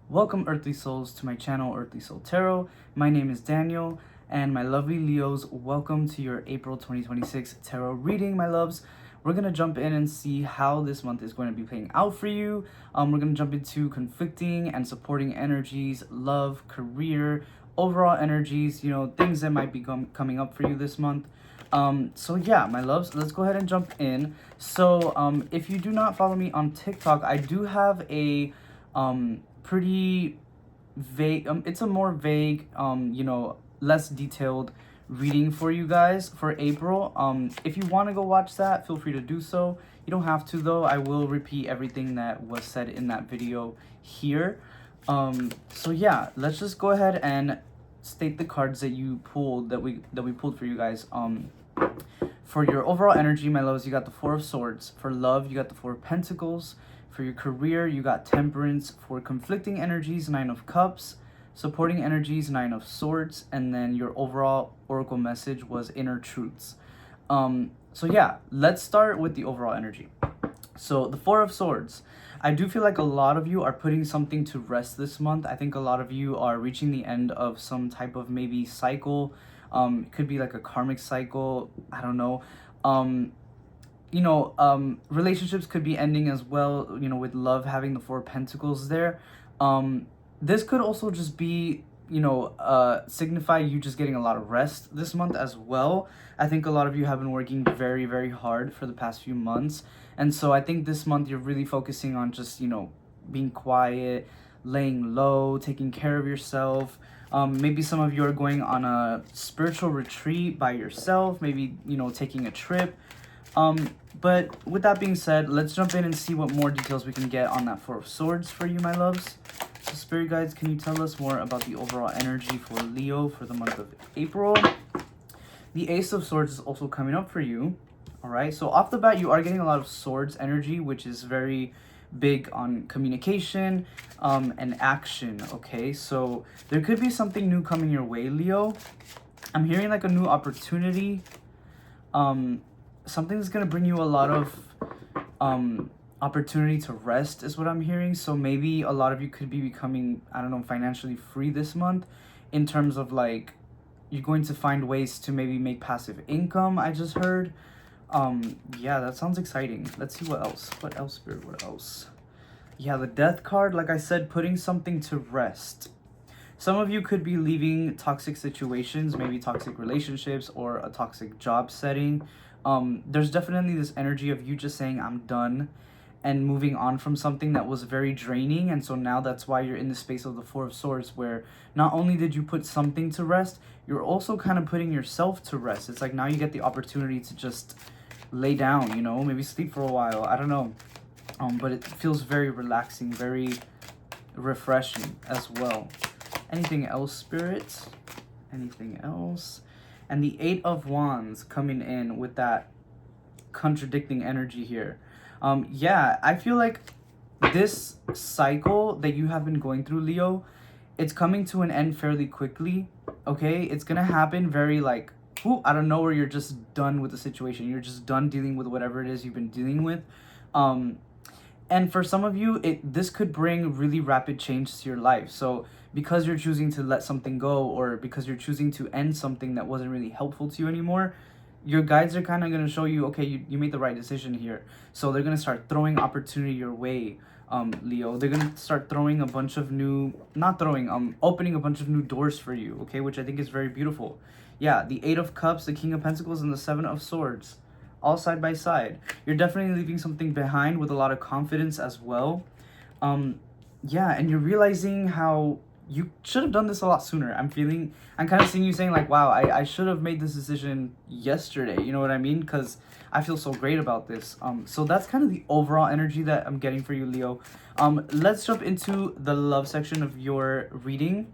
Welcome, Earthly Souls, to my channel, Earthly Soul Tarot. My name is Daniel, and my lovely Leos, welcome to your April 2026 tarot reading, my loves. We're going to jump in and see how this month is going to be playing out for you. We're going to jump into conflicting and supporting energies, love, career, overall energies, things that might be coming up for you this month. So yeah, my loves, let's go ahead and jump in. So if you do not follow me on TikTok, I do have a pretty vague, it's a more vague, less detailed reading for you guys for April. If you want to go watch that, feel free to do so. You don't have to though. I will repeat everything that was said in that video here. So yeah, let's just go ahead and state the cards that you pulled, that we pulled for you guys. For your overall energy, my loves, you got the Four of Swords. For love, you got the Four of Pentacles. For your career, you got Temperance. For conflicting energies, Nine of Cups. Supporting energies, Nine of Swords. And then your overall oracle message was Inner Truths. So yeah, let's start with the overall energy. So the Four of Swords. I do feel like a lot of you are putting something to rest this month. I think a lot of you are reaching the end of some type of maybe cycle. It could be like a karmic cycle. I don't know. Relationships could be ending as well, with love having the Four of Pentacles there. This could also just be, signify you just getting a lot of rest this month as well. I think a lot of you have been working very, very hard for the past few months. And so I think this month you're really focusing on just, being quiet, laying low, taking care of yourself. Maybe some of you are going on a spiritual retreat by yourself, maybe, taking a trip. But with that being said, let's jump in and see what more details we can get on that Four of Swords for you, my loves. So Spirit Guides, can you tell us more about the overall energy for Leo for the month of April? The Ace of Swords is also coming up for you. All right, so off the bat, you are getting a lot of Swords energy, which is very big on communication and action, okay? So there could be something new coming your way, Leo. I'm hearing like a new opportunity. Something's gonna bring you a lot of opportunity to rest is what I'm hearing. So maybe a lot of you could be becoming, I don't know, financially free this month, in terms of like you're going to find ways to maybe make passive income. I just heard. Yeah, that sounds exciting. Let's see what else. What else, Spirit? What else? Yeah, the Death card, like I said, putting something to rest. Some of you could be leaving toxic situations, maybe toxic relationships or a toxic job setting. There's definitely this energy of you just saying, I'm done, and moving on from something that was very draining. And so now that's why you're in the space of the Four of Swords, where not only did you put something to rest, you're also kind of putting yourself to rest. It's like now you get the opportunity to just lay down, maybe sleep for a while. I don't know. But it feels very relaxing, very refreshing as well. Anything else, Spirit? Anything else? And the Eight of Wands coming in with that contradicting energy here. Yeah, I feel like this cycle that you have been going through, Leo, it's coming to an end fairly quickly, okay? It's gonna happen very like, out of nowhere. You're just done with the situation. You're just done dealing with whatever it is you've been dealing with. And for some of you, this could bring really rapid change to your life. So because you're choosing to let something go, or because you're choosing to end something that wasn't really helpful to you anymore, your guides are kind of going to show you, okay, you made the right decision here. So they're going to start throwing opportunity your way, Leo. They're going to start throwing a bunch of new, opening a bunch of new doors for you, okay, which I think is very beautiful. Yeah, the Eight of Cups, the King of Pentacles, and the Seven of Swords, all side by side. You're definitely leaving something behind with a lot of confidence as well. Yeah, and you're realizing how you should have done this a lot sooner. I'm kind of seeing you saying like, wow, I should have made this decision yesterday. You know what I mean? Because I feel so great about this. So that's kind of the overall energy that I'm getting for you, Leo. Let's jump into the love section of your reading.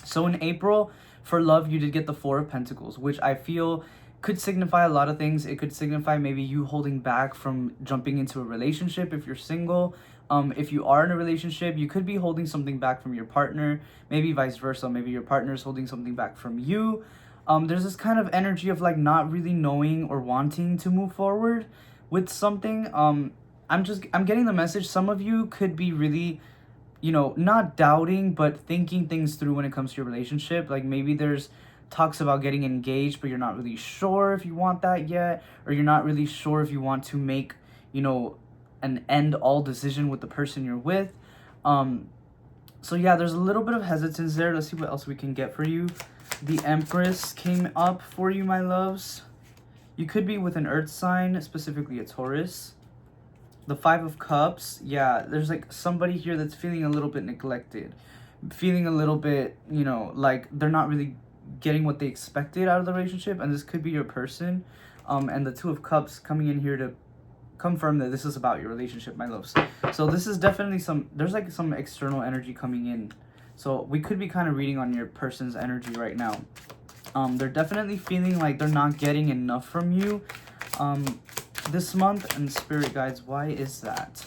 So in April, for love, you did get the Four of Pentacles, which I feel could signify a lot of things. It could signify maybe you holding back from jumping into a relationship if you're single. If you are in a relationship, you could be holding something back from your partner, maybe vice versa. Maybe your partner is holding something back from you. There's this kind of energy of like not really knowing or wanting to move forward with something. I'm getting the message. Some of you could be really you know, not doubting, but thinking things through when it comes to your relationship. Like maybe there's talks about getting engaged, but you're not really sure if you want that yet, or you're not really sure if you want to make, you know, an end all decision with the person you're with. So yeah, there's a little bit of hesitance there. Let's see what else we can get for you. The Empress came up for you, my loves. You could be with an earth sign, specifically a Taurus. The Five of Cups, yeah, there's like somebody here that's feeling a little bit neglected, feeling a little bit, you know, like they're not really getting what they expected out of the relationship, and this could be your person. And the Two of Cups coming in here to confirm that this is about your relationship, my loves. So this is definitely there's like some external energy coming in. So we could be kind of reading on your person's energy right now. They're definitely feeling like they're not getting enough from you this month. And spirit guides, why is that?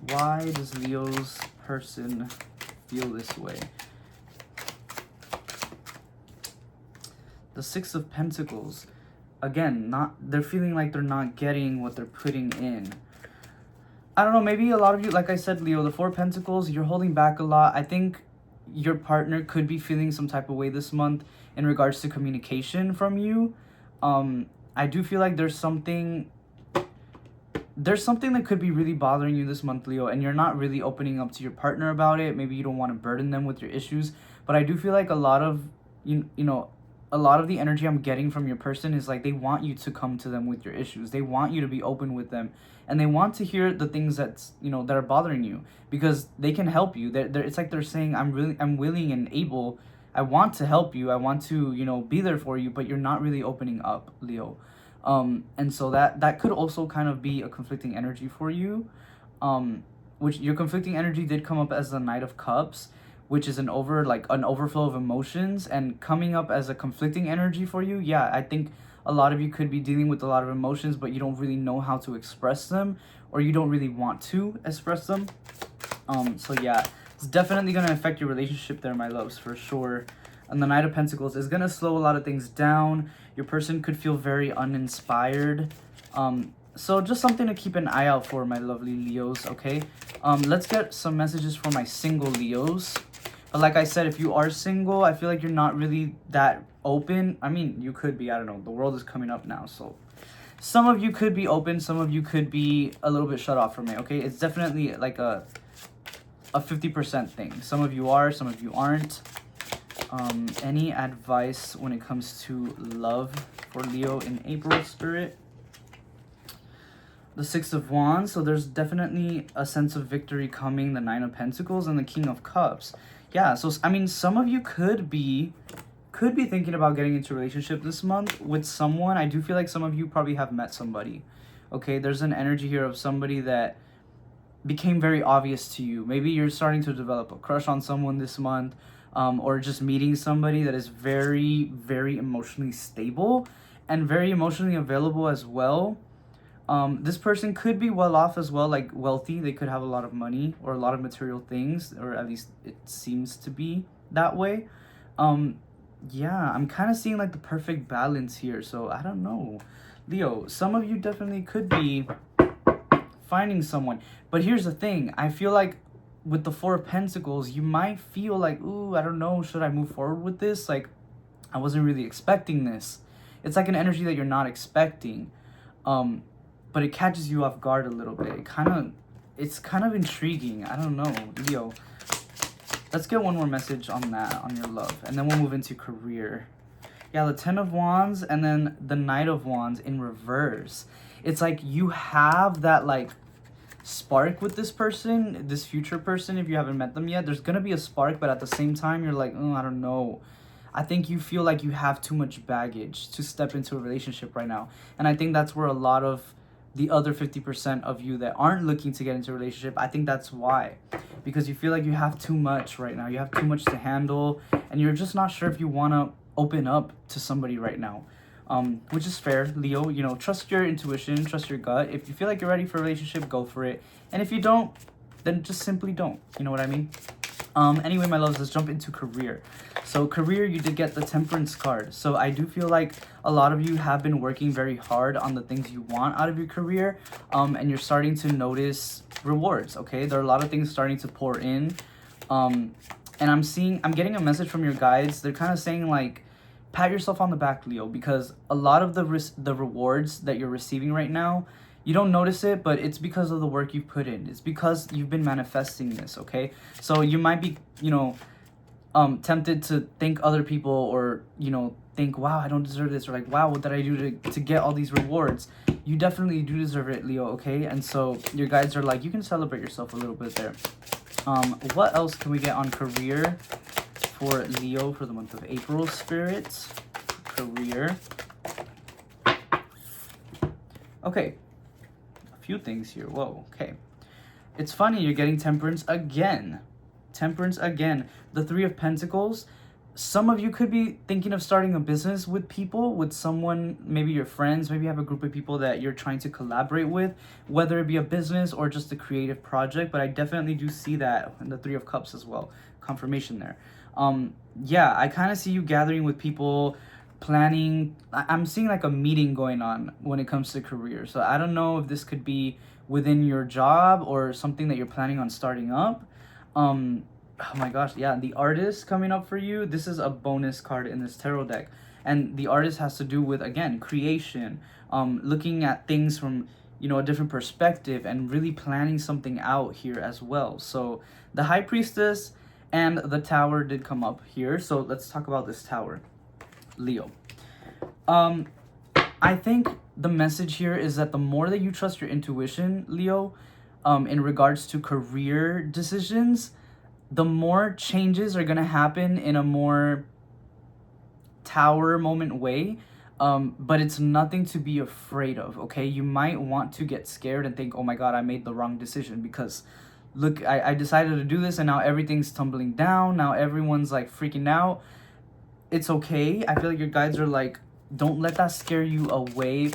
Why does Leo's person feel this way? The Six of Pentacles. Again, they're feeling like they're not getting what they're putting in. I don't know, maybe a lot of you, like I said, Leo, the Four of Pentacles, you're holding back a lot. I think your partner could be feeling some type of way this month in regards to communication from you. I do feel like there's something that could be really bothering you this month, Leo, and you're not really opening up to your partner about it. Maybe you don't want to burden them with your issues, but I do feel like a lot of a lot of the energy I'm getting from your person is like they want you to come to them with your issues. They want you to be open with them, and they want to hear the things that's, you know, that are bothering you, because they can help you. It's like they're saying, I'm willing and able. I want to help you. I want to, you know, be there for you, but you're not really opening up, Leo. And so that could also kind of be a conflicting energy for you. Which your conflicting energy did come up as the Knight of Cups, which is an overflow of emotions, and coming up as a conflicting energy for you. Yeah, I think a lot of you could be dealing with a lot of emotions, but you don't really know how to express them, or you don't really want to express them. So yeah, it's definitely going to affect your relationship there, my loves, for sure. And the Knight of Pentacles is going to slow a lot of things down. Your person could feel very uninspired. So just something to keep an eye out for, my lovely Leos, okay? Let's get some messages for my single Leos. But like I said, if you are single, I feel like you're not really that open. I mean, you could be, I don't know. The world is coming up now, so some of you could be open. Some of you could be a little bit shut off from it, okay? It's definitely like a 50% thing. Some of you are, some of you aren't. Any advice when it comes to love for Leo in April, spirit? The Six of Wands, so there's definitely a sense of victory coming. The Nine of Pentacles and the King of Cups. Yeah, so I mean, some of you could be thinking about getting into a relationship this month with someone. I do feel like some of you probably have met somebody. Okay, there's an energy here of somebody that became very obvious to you. Maybe you're starting to develop a crush on someone this month, or just meeting somebody that is very, very emotionally stable and very emotionally available as well. This person could be well off as well, like wealthy. They could have a lot of money or a lot of material things, or at least it seems to be that way. Yeah, I'm kind of seeing like the perfect balance here. So I don't know, Leo, some of you definitely could be finding someone. But here's the thing. I feel like with the Four of Pentacles, you might feel like, ooh, I don't know, should I move forward with this? Like, I wasn't really expecting this. It's like an energy that you're not expecting. But it catches you off guard a little bit. It's kind of intriguing. I don't know, Leo. Let's get one more message on that, on your love, and then we'll move into career. Yeah, the Ten of Wands and then the Knight of Wands in reverse. It's like you have that like spark with this person, this future person. If you haven't met them yet, there's gonna be a spark, but at the same time, you're like, oh, I don't know. I think you feel like you have too much baggage to step into a relationship right now. And I think that's where a lot of the other 50% of you that aren't looking to get into a relationship, I think that's why. Because you feel like you have too much right now. You have too much to handle, and you're just not sure if you want to open up to somebody right now. Which is fair, Leo. You know, trust your intuition, trust your gut. If you feel like you're ready for a relationship, go for it. And if you don't, then just simply don't. You know what I mean? Anyway, my loves, let's jump into career. So career, you did get the Temperance card. So I do feel like a lot of you have been working very hard on the things you want out of your career. And you're starting to notice rewards, okay? There are a lot of things starting to pour in. And I'm getting a message from your guides. They're kind of saying like, pat yourself on the back, Leo, because a lot of the rewards that you're receiving right now, you don't notice it, but it's because of the work you've put in. It's because you've been manifesting this, okay? So you might be, tempted to thank other people, or, think, wow, I don't deserve this, or like, wow, what did I do to get all these rewards? You definitely do deserve it, Leo, okay? And so your guides are like, you can celebrate yourself a little bit there. What else can we get on career for Leo for the month of April, spirits? Career. Okay. A few things here. Whoa, okay. It's funny, you're getting temperance again. Temperance again. The Three of Pentacles. Some of you could be thinking of starting a business with people, with someone, maybe your friends, maybe you have a group of people that you're trying to collaborate with, whether it be a business or just a creative project. But I definitely do see that in the Three of Cups as well. Confirmation there. Yeah, I kind of see you gathering with people, planning. I'm seeing like a meeting going on when it comes to career. So I don't know if this could be within your job or something that you're planning on starting up. Oh my gosh, yeah, the Artist coming up for you. This is a bonus card in this tarot deck. And the Artist has to do with, again, creation, looking at things from, a different perspective and really planning something out here as well. So the High Priestess and the Tower did come up here. So let's talk about this Tower, Leo. I think the message here is that the more that you trust your intuition, Leo, in regards to career decisions, the more changes are going to happen in a more Tower moment way. But it's nothing to be afraid of, okay? You might want to get scared and think, oh my God, I made the wrong decision because look, I decided to do this and now everything's tumbling down. Now everyone's like freaking out. It's okay. I feel like your guides are like, don't let that scare you away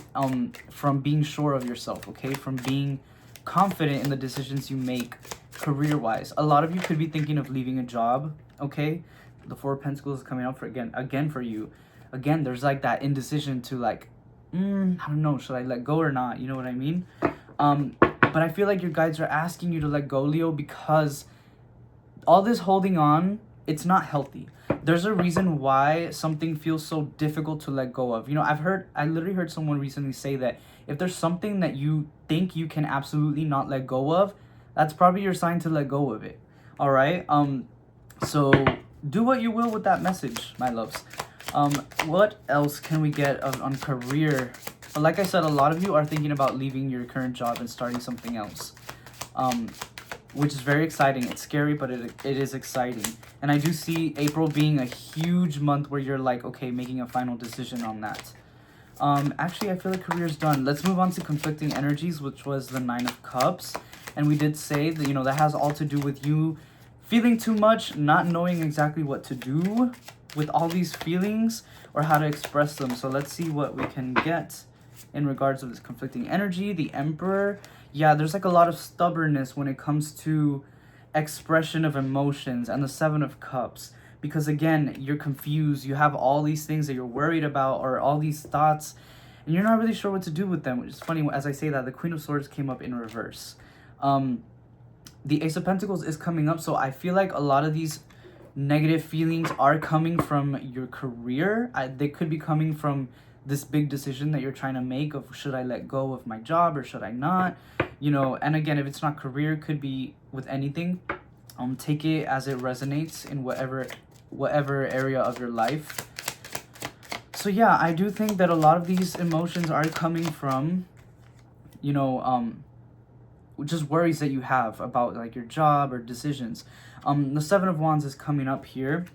from being sure of yourself, okay? From being confident in the decisions you make career-wise. A lot of you could be thinking of leaving a job, okay? The Four of Pentacles is coming up for again for you. Again, there's like that indecision to like, I don't know, should I let go or not? You know what I mean? But I feel like your guides are asking you to let go, Leo, because all this holding on, it's not healthy. There's a reason why something feels so difficult to let go of. I literally heard someone recently say that if there's something that you think you can absolutely not let go of, that's probably your sign to let go of it. All right? So do what you will with that message, my loves. What else can we get on career? Like I said, a lot of you are thinking about leaving your current job and starting something else, which is very exciting. It's scary, but it is exciting. And I do see April being a huge month where you're like, okay, making a final decision on that. Actually, I feel like career's done. Let's move on to conflicting energies, which was the Nine of Cups. And we did say that, that has all to do with you feeling too much, not knowing exactly what to do with all these feelings or how to express them. So let's see what we can get in regards to this conflicting energy. The Emperor. Yeah, there's like a lot of stubbornness when it comes to expression of emotions, and the Seven of Cups. Because again, you're confused. You have all these things that you're worried about, or all these thoughts, and you're not really sure what to do with them, which is funny. As I say that, the Queen of Swords came up in reverse. The Ace of Pentacles is coming up, so I feel like a lot of these negative feelings are coming from your career. They could be coming from this big decision that you're trying to make of, should I let go of my job or should I not? And again, if it's not career, it could be with anything. Take it as it resonates in whatever area of your life. So yeah, I do think that a lot of these emotions are coming from, just worries that you have about like your job or decisions. The Seven of Wands is coming up here.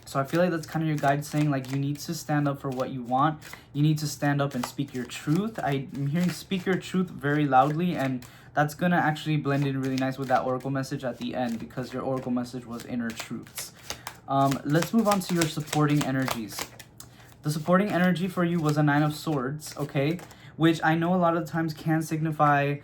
So I feel like that's kind of your guide saying like you need to stand up for what you want. You need to stand up and speak your truth. I'm hearing speak your truth very loudly, and that's going to actually blend in really nice with that oracle message at the end, because your oracle message was inner truths. Let's move on to your supporting energies. The supporting energy for you was a Nine of Swords, okay? Which I know a lot of the times can signify,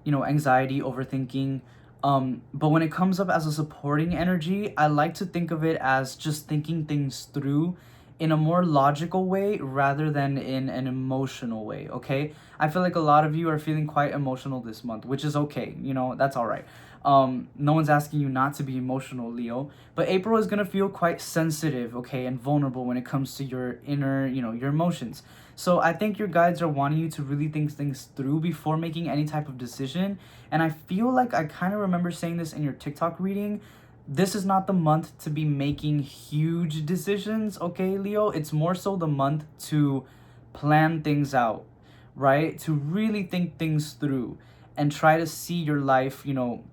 anxiety, overthinking. But when it comes up as a supporting energy, I like to think of it as just thinking things through in a more logical way rather than in an emotional way, okay? I feel like a lot of you are feeling quite emotional this month, which is okay. You know, that's all right. No one's asking you not to be emotional, Leo, but April is gonna feel quite sensitive, okay, and vulnerable when it comes to your inner, you know, your emotions. So I think your guides are wanting you to really think things through before making any type of decision. And I feel like I kind of remember saying this in your TikTok reading. This is not the month to be making huge decisions, okay, Leo? It's more so the month to plan things out, right? To really think things through and try to see your life, you know,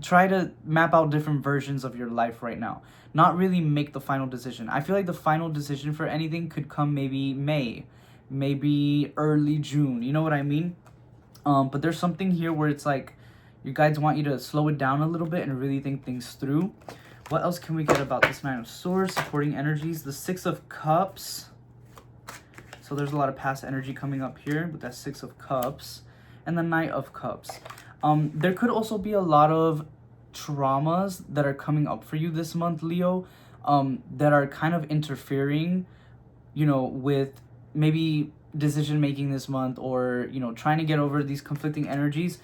try to map out different versions of your life right now. Not really make the final decision. I feel like the final decision for anything could come maybe May, maybe early June. You know what I mean? But there's something here where it's like your guides want you to slow it down a little bit and really think things through. What else can we get about this Nine of Swords? Supporting energies. The Six of Cups. So there's a lot of past energy coming up here with that Six of Cups. And the Knight of Cups. There could also be a lot of traumas that are coming up for you this month, Leo, that are kind of interfering, you know, with maybe decision making this month, or, you know, trying to get over these conflicting energies.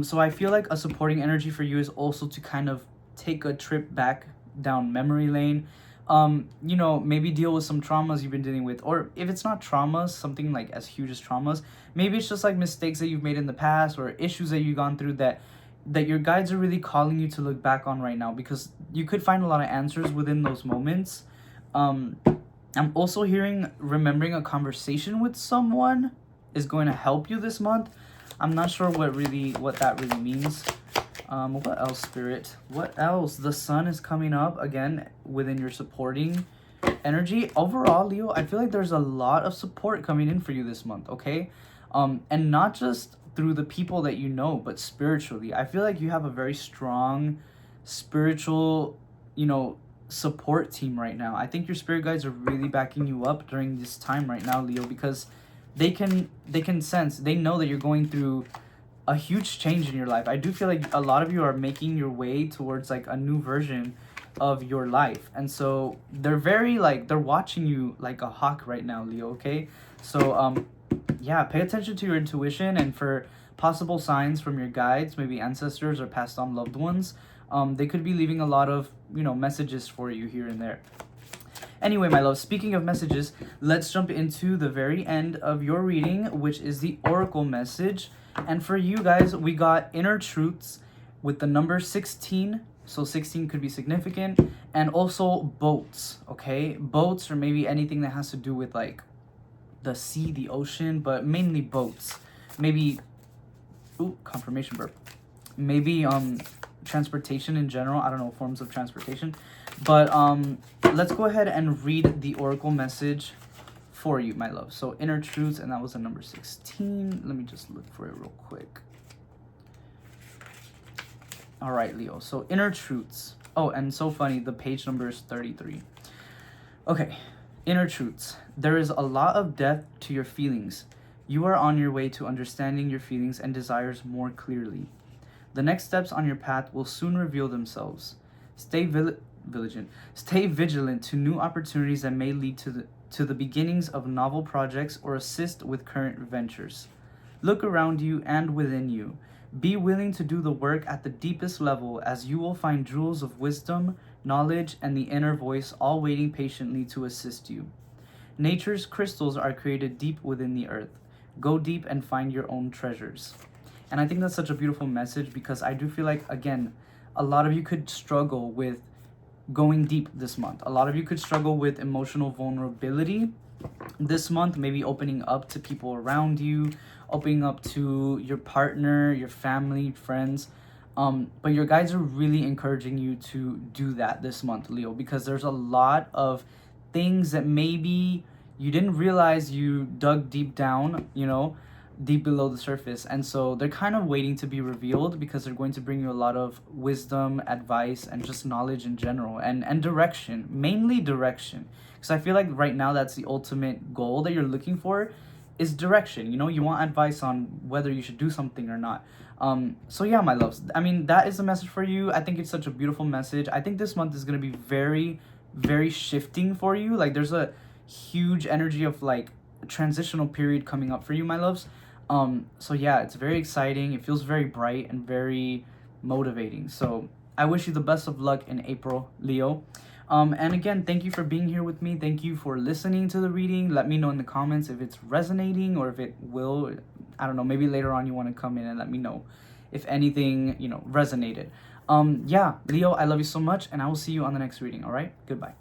So I feel like a supporting energy for you is also to kind of take a trip back down memory lane. You know, maybe deal with some traumas you've been dealing with, or if it's not traumas, something like as huge as traumas, maybe it's just like mistakes that you've made in the past or issues that you've gone through that your guides are really calling you to look back on right now, because you could find a lot of answers within those moments. I'm also hearing remembering a conversation with someone is going to help you this month. I'm not sure what that really means. What else, Spirit? What else? The Sun is coming up again within your supporting energy. Overall, Leo, I feel like there's a lot of support coming in for you this month, okay? And not just through the people that you know, but spiritually. I feel like you have a very strong spiritual, you know, support team right now. I think your spirit guides are really backing you up during this time right now, Leo, because they can sense, they know that you're going through a huge change in your life. I do feel like a lot of you are making your way towards like a new version of your life, and so they're very like, they're watching you like a hawk right now, Leo, okay? So yeah, pay attention to your intuition, and for possible signs from your guides, maybe ancestors or passed on loved ones. They could be leaving a lot of, you know, messages for you here and there. Anyway, my love, speaking of messages, let's jump into the very end of your reading, which is the Oracle message. And for you guys, we got Inner Truths with the number 16. So 16 could be significant. And also boats, okay? Boats, or maybe anything that has to do with like the sea, the ocean, but mainly boats. Maybe, ooh, confirmation burp. Maybe transportation in general. I don't know, forms of transportation. But let's go ahead and read the Oracle message for you, my love. So Inner Truths, and that was the number 16. Let me just look for it real quick. All right, Leo. So Inner Truths. Oh, and so funny, the page number is 33. Okay. Inner Truths. There is a lot of depth to your feelings. You are on your way to understanding your feelings and desires more clearly. The next steps on your path will soon reveal themselves. Stay vigilant to new opportunities that may lead to the beginnings of novel projects or assist with current ventures. Look around you and within you. Be willing to do the work at the deepest level, as you will find jewels of wisdom, knowledge, and the inner voice all waiting patiently to assist you. Nature's crystals are created deep within the earth. Go deep and find your own treasures. And I think that's such a beautiful message, because I do feel like, again, a lot of you could struggle with going deep this month. A lot of you could struggle with emotional vulnerability this month, maybe opening up to people around you, opening up to your partner, your family, friends. But your guides are really encouraging you to do that this month, Leo, because there's a lot of things that maybe you didn't realize you dug deep down, you know, deep below the surface. And so they're kind of waiting to be revealed, because they're going to bring you a lot of wisdom, advice, and just knowledge in general, and direction, mainly direction. Because I feel like right now that's the ultimate goal that you're looking for, is direction. You know, you want advice on whether you should do something or not. So yeah, my loves, I mean, that is the message for you. I think it's such a beautiful message. I think this month is going to be very, very shifting for you. Like, there's a huge energy of like a transitional period coming up for you, my loves. So yeah, it's very exciting. It feels very bright and very motivating. So I wish you the best of luck in April, Leo. And again, thank you for being here with me. Thank you for listening to the reading. Let me know in the comments if it's resonating or if it will, I don't know, maybe later on you want to come in and let me know if anything, resonated. Yeah, Leo, I love you so much, and I will see you on the next reading, all right? Goodbye.